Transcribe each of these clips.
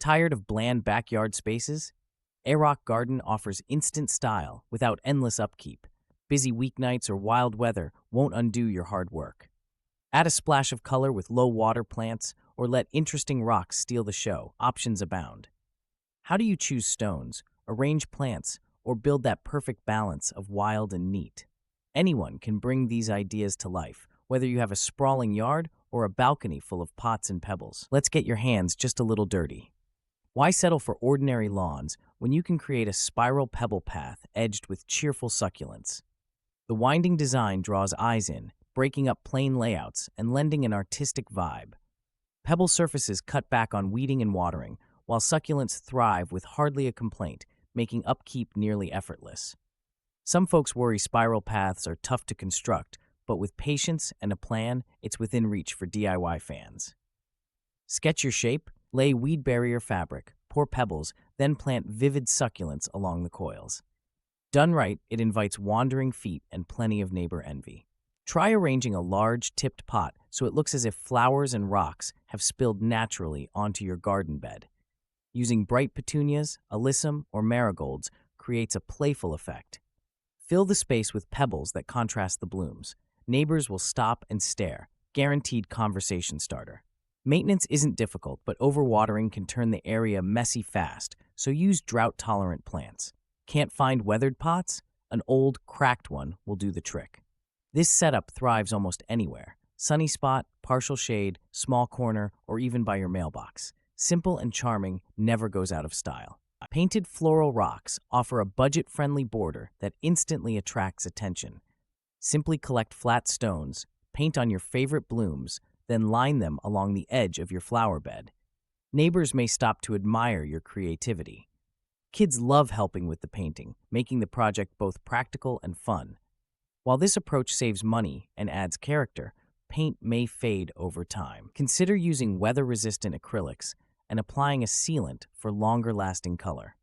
Tired of bland backyard spaces? Arock Garden offers instant style without endless upkeep. Busy weeknights or wild weather won't undo your hard work. Add a splash of color with low water plants or let interesting rocks steal the show. Options abound. How do you choose stones, arrange plants, or build that perfect balance of wild and neat? Anyone can bring these ideas to life, whether you have a sprawling yard or a balcony full of pots and pebbles. Let's get your hands just a little dirty. Why settle for ordinary lawns when you can create a spiral pebble path edged with cheerful succulents? The winding design draws eyes in, breaking up plain layouts and lending an artistic vibe. Pebble surfaces cut back on weeding and watering, while succulents thrive with hardly a complaint, making upkeep nearly effortless. Some folks worry spiral paths are tough to construct, but with patience and a plan, it's within reach for DIY fans. Sketch your shape, lay weed barrier fabric, pour pebbles, then plant vivid succulents along the coils. Done right, it invites wandering feet and plenty of neighbor envy. Try arranging a large, tipped pot so it looks as if flowers and rocks have spilled naturally onto your garden bed. Using bright petunias, alyssum, or marigolds creates a playful effect. Fill the space with pebbles that contrast the blooms. Neighbors will stop and stare, guaranteed conversation starter. Maintenance isn't difficult, but overwatering can turn the area messy fast, so use drought-tolerant plants. Can't find weathered pots? An old, cracked one will do the trick. This setup thrives almost anywhere. Sunny spot, partial shade, small corner, or even by your mailbox. Simple and charming, never goes out of style. Painted floral rocks offer a budget-friendly border that instantly attracts attention. Simply collect flat stones, paint on your favorite blooms, then line them along the edge of your flower bed. Neighbors may stop to admire your creativity. Kids love helping with the painting, making the project both practical and fun. While this approach saves money and adds character, paint may fade over time. Consider using weather-resistant acrylics and applying a sealant for longer-lasting color.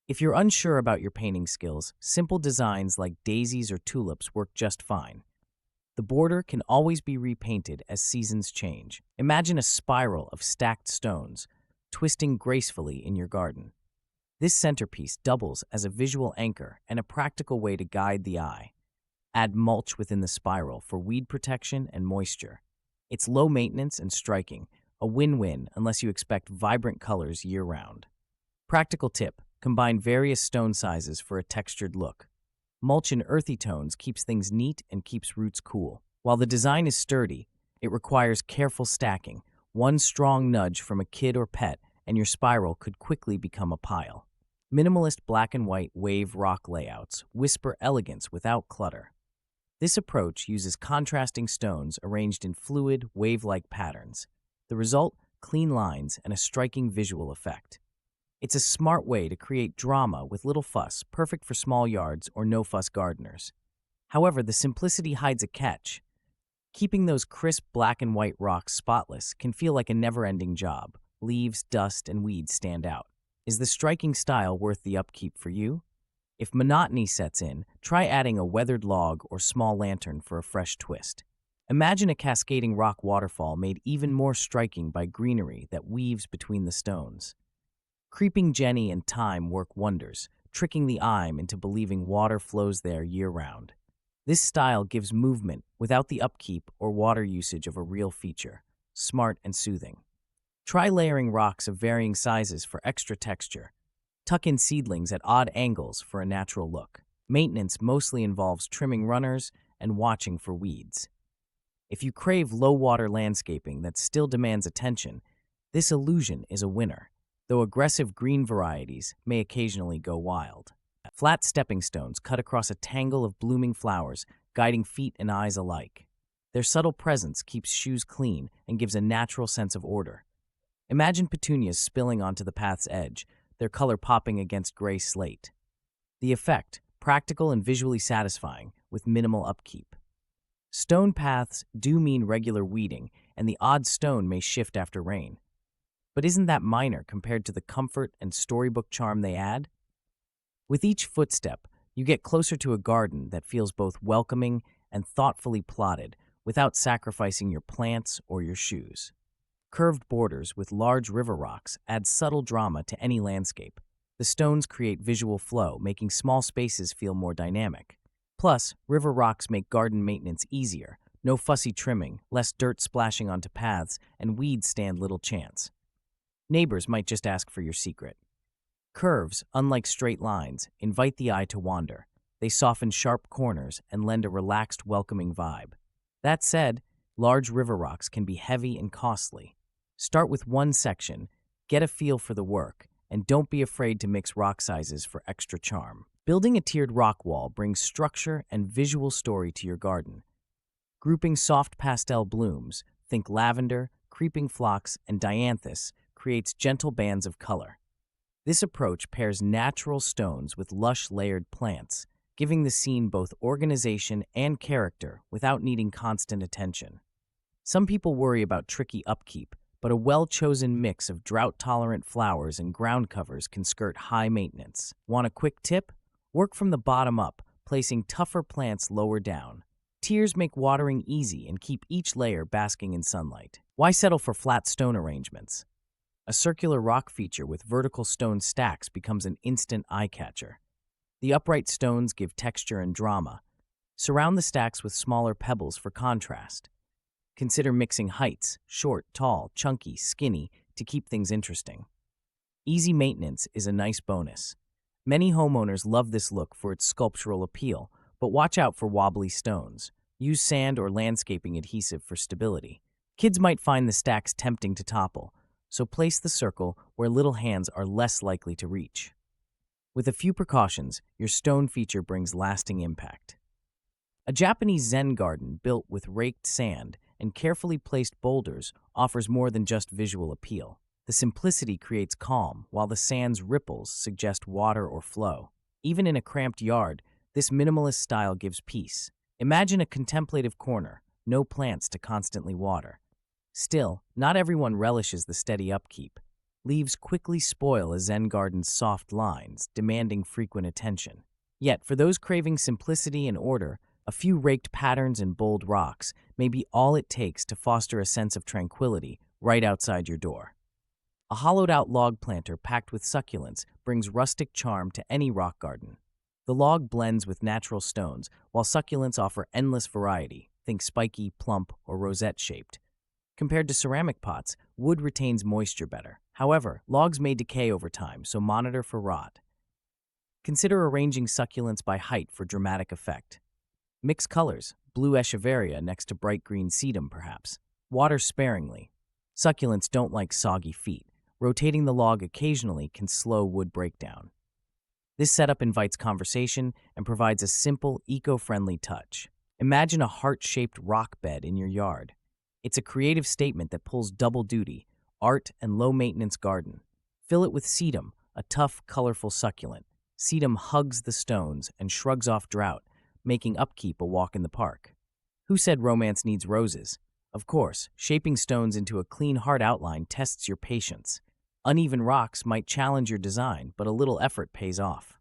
If you're unsure about your painting skills, simple designs like daisies or tulips work just fine. The border can always be repainted as seasons change. Imagine a spiral of stacked stones, twisting gracefully in your garden. This centerpiece doubles as a visual anchor and a practical way to guide the eye. Add mulch within the spiral for weed protection and moisture. It's low maintenance and striking, a win-win unless you expect vibrant colors year-round. Practical tip: combine various stone sizes for a textured look. Mulch in earthy tones keeps things neat and keeps roots cool. While the design is sturdy, it requires careful stacking. One strong nudge from a kid or pet, and your spiral could quickly become a pile. Minimalist black and white wave rock layouts whisper elegance without clutter. This approach uses contrasting stones arranged in fluid, wave-like patterns. The result? Clean lines and a striking visual effect. It's a smart way to create drama with little fuss, perfect for small yards or no-fuss gardeners. However, the simplicity hides a catch. Keeping those crisp black and white rocks spotless can feel like a never-ending job. Leaves, dust, and weeds stand out. Is the striking style worth the upkeep for you? If monotony sets in, try adding a weathered log or small lantern for a fresh twist. Imagine a cascading rock waterfall made even more striking by greenery that weaves between the stones. Creeping Jenny and thyme work wonders, tricking the eye into believing water flows there year-round. This style gives movement without the upkeep or water usage of a real feature, smart and soothing. Try layering rocks of varying sizes for extra texture. Tuck in seedlings at odd angles for a natural look. Maintenance mostly involves trimming runners and watching for weeds. If you crave low-water landscaping that still demands attention, this illusion is a winner, though aggressive green varieties may occasionally go wild. Flat stepping stones cut across a tangle of blooming flowers, guiding feet and eyes alike. Their subtle presence keeps shoes clean and gives a natural sense of order. Imagine petunias spilling onto the path's edge, their color popping against gray slate. The effect, practical and visually satisfying, with minimal upkeep. Stone paths do mean regular weeding, and the odd stone may shift after rain. But isn't that minor compared to the comfort and storybook charm they add? With each footstep, you get closer to a garden that feels both welcoming and thoughtfully plotted without sacrificing your plants or your shoes. Curved borders with large river rocks add subtle drama to any landscape. The stones create visual flow, making small spaces feel more dynamic. Plus, river rocks make garden maintenance easier. No fussy trimming, less dirt splashing onto paths, and weeds stand little chance. Neighbors might just ask for your secret. Curves, unlike straight lines, invite the eye to wander. They soften sharp corners and lend a relaxed, welcoming vibe. That said, large river rocks can be heavy and costly. Start with one section, get a feel for the work, and don't be afraid to mix rock sizes for extra charm. Building a tiered rock wall brings structure and visual story to your garden. Grouping soft pastel blooms, think lavender, creeping phlox, and dianthus, creates gentle bands of color. This approach pairs natural stones with lush layered plants, giving the scene both organization and character without needing constant attention. Some people worry about tricky upkeep, but a well-chosen mix of drought-tolerant flowers and ground covers can skirt high maintenance. Want a quick tip? Work from the bottom up, placing tougher plants lower down. Tiers make watering easy and keep each layer basking in sunlight. Why settle for flat stone arrangements? A circular rock feature with vertical stone stacks becomes an instant eye-catcher. The upright stones give texture and drama. Surround the stacks with smaller pebbles for contrast. Consider mixing heights, short, tall, chunky, skinny, to keep things interesting. Easy maintenance is a nice bonus. Many homeowners love this look for its sculptural appeal, but watch out for wobbly stones. Use sand or landscaping adhesive for stability. Kids might find the stacks tempting to topple, so place the circle where little hands are less likely to reach. With a few precautions, your stone feature brings lasting impact. A Japanese Zen garden built with raked sand and carefully placed boulders offers more than just visual appeal. The simplicity creates calm, while the sand's ripples suggest water or flow. Even in a cramped yard, this minimalist style gives peace. Imagine a contemplative corner, no plants to constantly water. Still, not everyone relishes the steady upkeep. Leaves quickly spoil a Zen garden's soft lines, demanding frequent attention. Yet, for those craving simplicity and order, a few raked patterns and bold rocks may be all it takes to foster a sense of tranquility right outside your door. A hollowed-out log planter packed with succulents brings rustic charm to any rock garden. The log blends with natural stones, while succulents offer endless variety, think spiky, plump, or rosette-shaped. Compared to ceramic pots, wood retains moisture better. However, logs may decay over time, so monitor for rot. Consider arranging succulents by height for dramatic effect. Mix colors, blue echeveria next to bright green sedum perhaps. Water sparingly. Succulents don't like soggy feet. Rotating the log occasionally can slow wood breakdown. This setup invites conversation and provides a simple, eco-friendly touch. Imagine a heart-shaped rock bed in your yard. It's a creative statement that pulls double duty, art and low-maintenance garden. Fill it with sedum, a tough, colorful succulent. Sedum hugs the stones and shrugs off drought, making upkeep a walk in the park. Who said romance needs roses? Of course, shaping stones into a clean heart outline tests your patience. Uneven rocks might challenge your design, but a little effort pays off.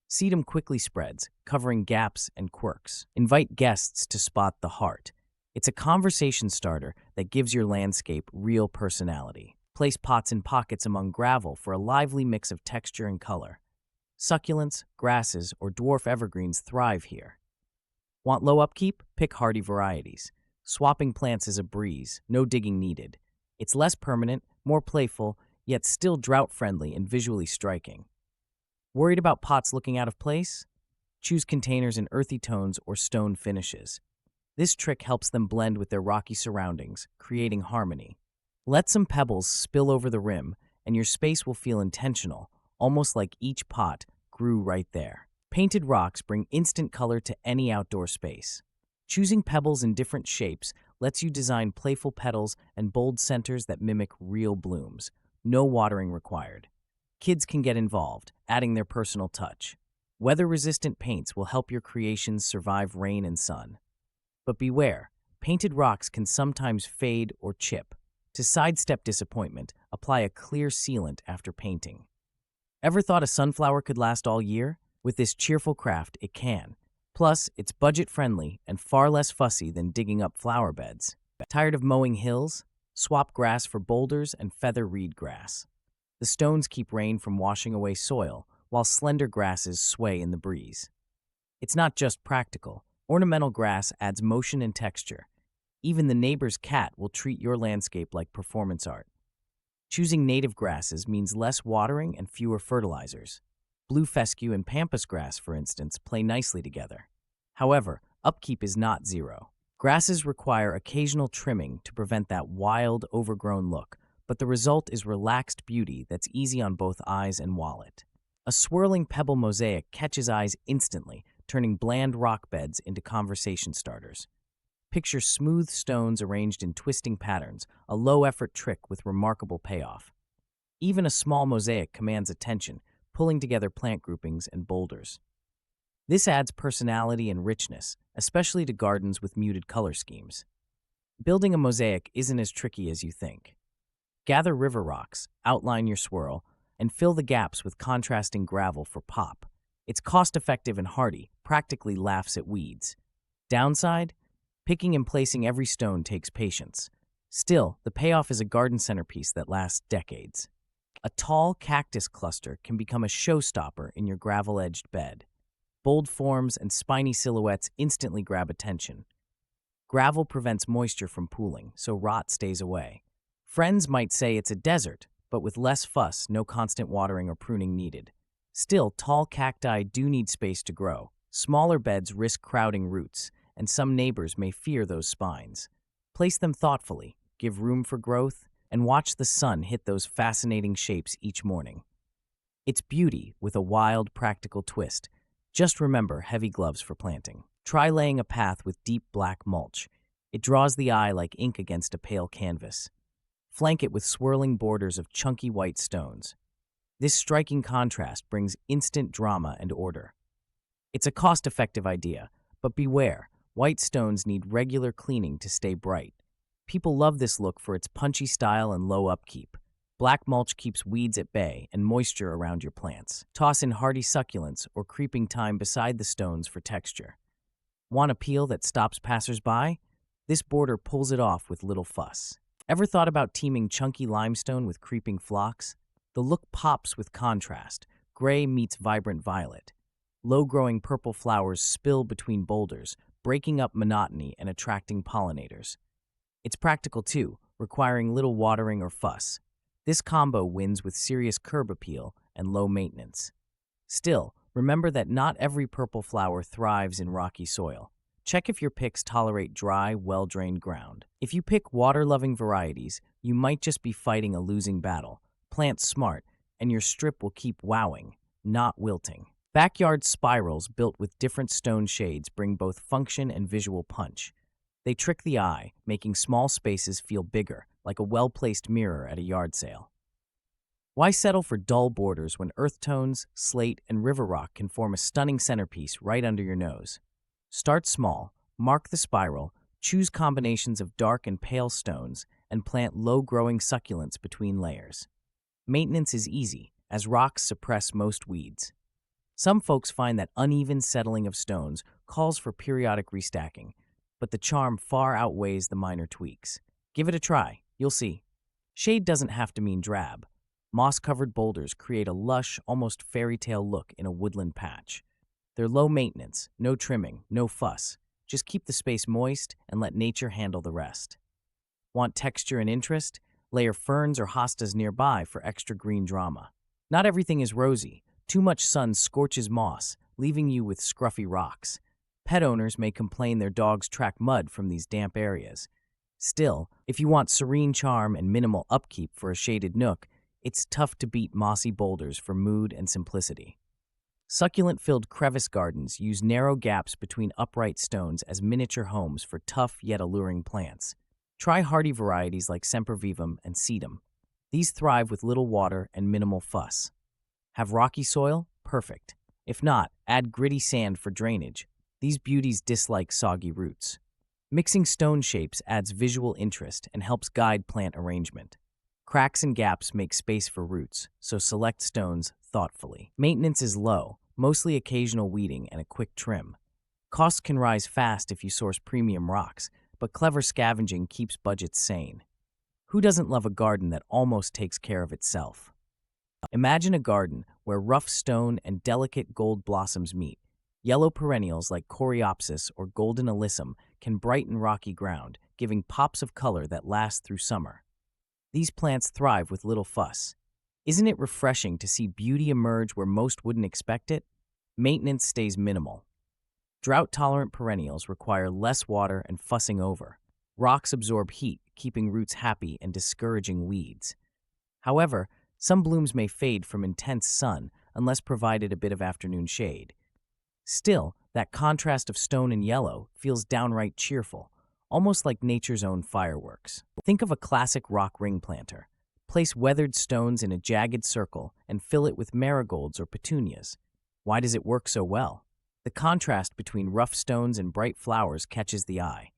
Sedum quickly spreads, covering gaps and quirks. Invite guests to spot the heart. It's a conversation starter that gives your landscape real personality. Place pots in pockets among gravel for a lively mix of texture and color. Succulents, grasses, or dwarf evergreens thrive here. Want low upkeep? Pick hardy varieties. Swapping plants is a breeze, no digging needed. It's less permanent, more playful, yet still drought-friendly and visually striking. Worried about pots looking out of place? Choose containers in earthy tones or stone finishes. This trick helps them blend with their rocky surroundings, creating harmony. Let some pebbles spill over the rim, and your space will feel intentional, almost like each pot grew right there. Painted rocks bring instant color to any outdoor space. Choosing pebbles in different shapes lets you design playful petals and bold centers that mimic real blooms. No watering required. Kids can get involved, adding their personal touch. Weather-resistant paints will help your creations survive rain and sun. But beware, painted rocks can sometimes fade or chip. To sidestep disappointment, apply a clear sealant after painting. Ever thought a sunflower could last all year? With this cheerful craft, it can. Plus, it's budget-friendly and far less fussy than digging up flower beds. Tired of mowing hills? Swap grass for boulders and feather reed grass. The stones keep rain from washing away soil, while slender grasses sway in the breeze. It's not just practical. Ornamental grass adds motion and texture. Even the neighbor's cat will treat your landscape like performance art. Choosing native grasses means less watering and fewer fertilizers. Blue fescue and pampas grass, for instance, play nicely together. However, upkeep is not zero. Grasses require occasional trimming to prevent that wild, overgrown look, but the result is relaxed beauty that's easy on both eyes and wallet. A swirling pebble mosaic catches eyes instantly, turning bland rock beds into conversation starters. Picture smooth stones arranged in twisting patterns, a low-effort trick with remarkable payoff. Even a small mosaic commands attention, pulling together plant groupings and boulders. This adds personality and richness, especially to gardens with muted color schemes. Building a mosaic isn't as tricky as you think. Gather river rocks, outline your swirl, and fill the gaps with contrasting gravel for pop. It's cost-effective and hardy, practically laughs at weeds. Downside? Picking and placing every stone takes patience. Still, the payoff is a garden centerpiece that lasts decades. A tall cactus cluster can become a showstopper in your gravel-edged bed. Bold forms and spiny silhouettes instantly grab attention. Gravel prevents moisture from pooling, so rot stays away. Friends might say it's a desert, but with less fuss, no constant watering or pruning needed. Still, tall cacti do need space to grow. Smaller beds risk crowding roots, and some neighbors may fear those spines. Place them thoughtfully, give room for growth, and watch the sun hit those fascinating shapes each morning. It's beauty with a wild, practical twist. Just remember heavy gloves for planting. Try laying a path with deep black mulch. It draws the eye like ink against a pale canvas. Flank it with swirling borders of chunky white stones. This striking contrast brings instant drama and order. It's a cost-effective idea, but beware. White stones need regular cleaning to stay bright. People love this look for its punchy style and low upkeep. Black mulch keeps weeds at bay and moisture around your plants. Toss in hardy succulents or creeping thyme beside the stones for texture. Want appeal that stops passers-by? This border pulls it off with little fuss. Ever thought about teaming chunky limestone with creeping phlox? The look pops with contrast. Gray meets vibrant violet. Low-growing purple flowers spill between boulders, breaking up monotony and attracting pollinators. It's practical too, requiring little watering or fuss. This combo wins with serious curb appeal and low maintenance. Still, remember that not every purple flower thrives in rocky soil. Check if your picks tolerate dry, well-drained ground. If you pick water-loving varieties, you might just be fighting a losing battle. Plant smart, and your strip will keep wowing, not wilting. Backyard spirals built with different stone shades bring both function and visual punch. They trick the eye, making small spaces feel bigger, like a well-placed mirror at a yard sale. Why settle for dull borders when earth tones, slate, and river rock can form a stunning centerpiece right under your nose? Start small, mark the spiral, choose combinations of dark and pale stones, and plant low-growing succulents between layers. Maintenance is easy, as rocks suppress most weeds. Some folks find that uneven settling of stones calls for periodic restacking, but the charm far outweighs the minor tweaks. Give it a try, you'll see. Shade doesn't have to mean drab. Moss-covered boulders create a lush, almost fairy tale look in a woodland patch. They're low maintenance, no trimming, no fuss. Just keep the space moist and let nature handle the rest. Want texture and interest? Layer ferns or hostas nearby for extra green drama. Not everything is rosy. Too much sun scorches moss, leaving you with scruffy rocks. Pet owners may complain their dogs track mud from these damp areas. Still, if you want serene charm and minimal upkeep for a shaded nook, it's tough to beat mossy boulders for mood and simplicity. Succulent-filled crevice gardens use narrow gaps between upright stones as miniature homes for tough yet alluring plants. Try hardy varieties like sempervivum and sedum. These thrive with little water and minimal fuss. Have rocky soil? Perfect. If not, add gritty sand for drainage. These beauties dislike soggy roots. Mixing stone shapes adds visual interest and helps guide plant arrangement. Cracks and gaps make space for roots, so select stones thoughtfully. Maintenance is low, mostly occasional weeding and a quick trim. Costs can rise fast if you source premium rocks, but clever scavenging keeps budgets sane. Who doesn't love a garden that almost takes care of itself? Imagine a garden where rough stone and delicate gold blossoms meet. Yellow perennials like coreopsis or golden alyssum can brighten rocky ground, giving pops of color that last through summer. These plants thrive with little fuss. Isn't it refreshing to see beauty emerge where most wouldn't expect it? Maintenance stays minimal. Drought-tolerant perennials require less water and fussing over. Rocks absorb heat, keeping roots happy and discouraging weeds. However, some blooms may fade from intense sun unless provided a bit of afternoon shade. Still, that contrast of stone and yellow feels downright cheerful, almost like nature's own fireworks. Think of a classic rock ring planter. Place weathered stones in a jagged circle and fill it with marigolds or petunias. Why does it work so well? The contrast between rough stones and bright flowers catches the eye.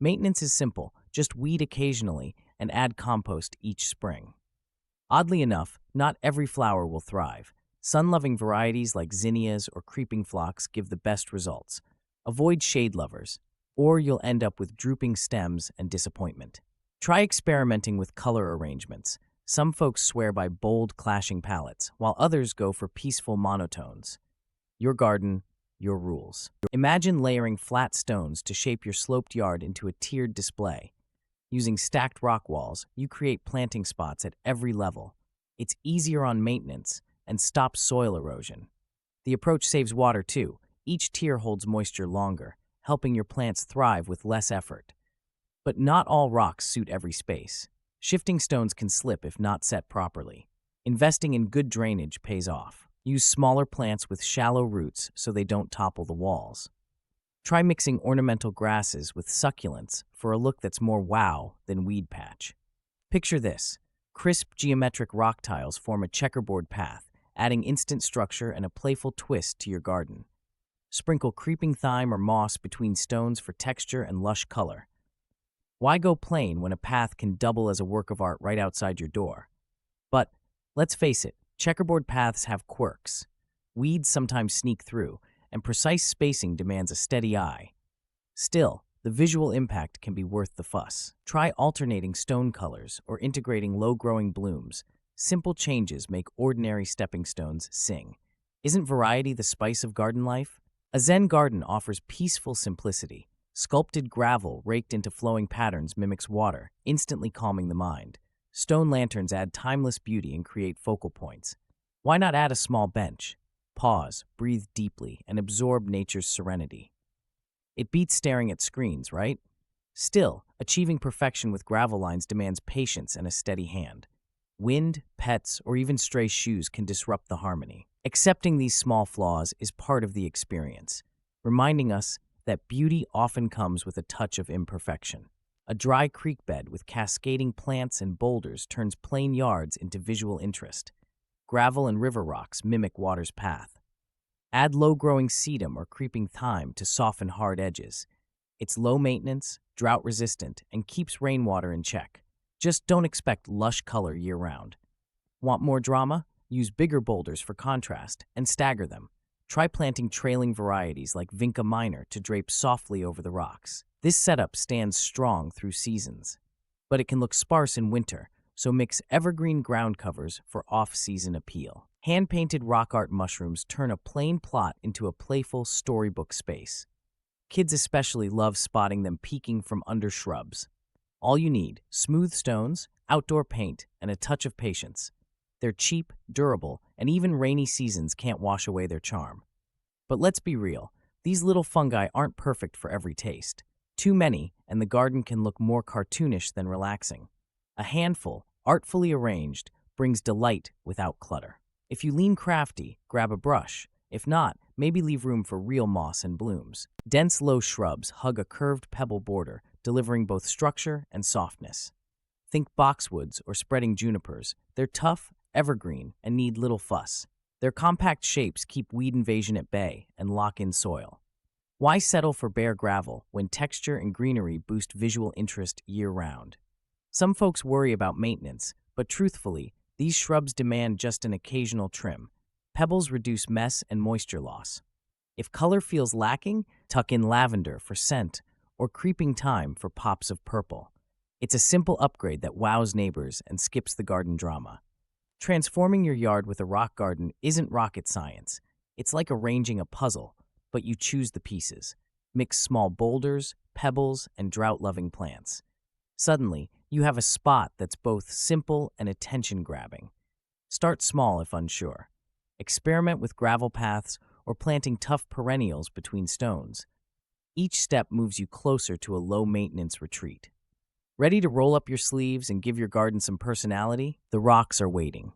Maintenance is simple, just weed occasionally and add compost each spring. Oddly enough, not every flower will thrive. Sun-loving varieties like zinnias or creeping phlox give the best results. Avoid shade lovers, or you'll end up with drooping stems and disappointment. Try experimenting with color arrangements. Some folks swear by bold, clashing palettes, while others go for peaceful monotones. Your garden, your rules. Imagine layering flat stones to shape your sloped yard into a tiered display. Using stacked rock walls, you create planting spots at every level. It's easier on maintenance and stops soil erosion. The approach saves water too. Each tier holds moisture longer, helping your plants thrive with less effort. But not all rocks suit every space. Shifting stones can slip if not set properly. Investing in good drainage pays off. Use smaller plants with shallow roots so they don't topple the walls. Try mixing ornamental grasses with succulents for a look that's more wow than weed patch. Picture this. Crisp geometric rock tiles form a checkerboard path, adding instant structure and a playful twist to your garden. Sprinkle creeping thyme or moss between stones for texture and lush color. Why go plain when a path can double as a work of art right outside your door? But let's face it, checkerboard paths have quirks. Weeds sometimes sneak through, and precise spacing demands a steady eye. Still, the visual impact can be worth the fuss. Try alternating stone colors or integrating low-growing blooms. Simple changes make ordinary stepping stones sing. Isn't variety the spice of garden life? A Zen garden offers peaceful simplicity. Sculpted gravel raked into flowing patterns mimics water, instantly calming the mind. Stone lanterns add timeless beauty and create focal points. Why not add a small bench? Pause, breathe deeply, and absorb nature's serenity. It beats staring at screens, right? Still, achieving perfection with gravel lines demands patience and a steady hand. Wind, pets, or even stray shoes can disrupt the harmony. Accepting these small flaws is part of the experience, reminding us that beauty often comes with a touch of imperfection. A dry creek bed with cascading plants and boulders turns plain yards into visual interest. Gravel and river rocks mimic water's path. Add low-growing sedum or creeping thyme to soften hard edges. It's low maintenance, drought-resistant, and keeps rainwater in check. Just don't expect lush color year-round. Want more drama? Use bigger boulders for contrast and stagger them. Try planting trailing varieties like Vinca minor to drape softly over the rocks. This setup stands strong through seasons, but it can look sparse in winter, so mix evergreen ground covers for off-season appeal. Hand-painted rock art mushrooms turn a plain plot into a playful storybook space. Kids especially love spotting them peeking from under shrubs. All you need, smooth stones, outdoor paint, and a touch of patience. They're cheap, durable, and even rainy seasons can't wash away their charm. But let's be real, these little fungi aren't perfect for every taste. Too many, and the garden can look more cartoonish than relaxing. A handful, artfully arranged, brings delight without clutter. If you lean crafty, grab a brush. If not, maybe leave room for real moss and blooms. Dense low shrubs hug a curved pebble border, delivering both structure and softness. Think boxwoods or spreading junipers. They're tough, evergreen, and need little fuss. Their compact shapes keep weed invasion at bay and lock in soil. Why settle for bare gravel when texture and greenery boost visual interest year-round? Some folks worry about maintenance, but truthfully, these shrubs demand just an occasional trim. Pebbles reduce mess and moisture loss. If color feels lacking, tuck in lavender for scent or creeping thyme for pops of purple. It's a simple upgrade that wows neighbors and skips the garden drama. Transforming your yard with a rock garden isn't rocket science. It's like arranging a puzzle, but you choose the pieces. Mix small boulders, pebbles, and drought-loving plants. Suddenly, you have a spot that's both simple and attention-grabbing. Start small if unsure. Experiment with gravel paths or planting tough perennials between stones. Each step moves you closer to a low-maintenance retreat. Ready to roll up your sleeves and give your garden some personality? The rocks are waiting.